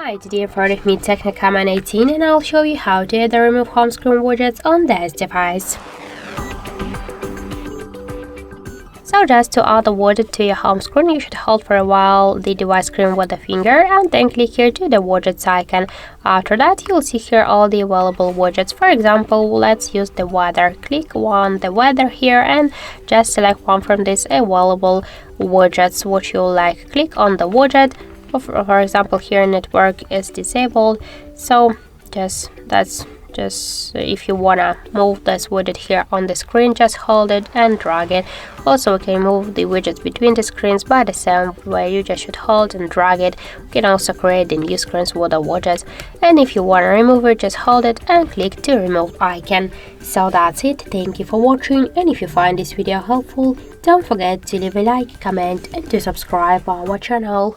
Hi, today in front of me Technica Man 18 and I'll show you how to add or remove home screen widgets on this device. So just to add a widget to your home screen, you should hold for a while the device screen with the finger and then click here to the widgets icon. After that, you'll see here all the available widgets. For example, let's use the weather. Click on the weather here and just select one from these available widgets which you like. Click on the widget. For example, here network is disabled, so if you wanna move this widget here on the screen, just hold it and drag it. Also, we can move the widgets between the screens by the same way. You just should hold and drag it. We can also create the new screens with the widgets, and if you wanna remove it, just hold it and click to remove icon. So that's it. Thank you for watching, and if you find this video helpful, don't forget to leave a like, comment and to subscribe our channel.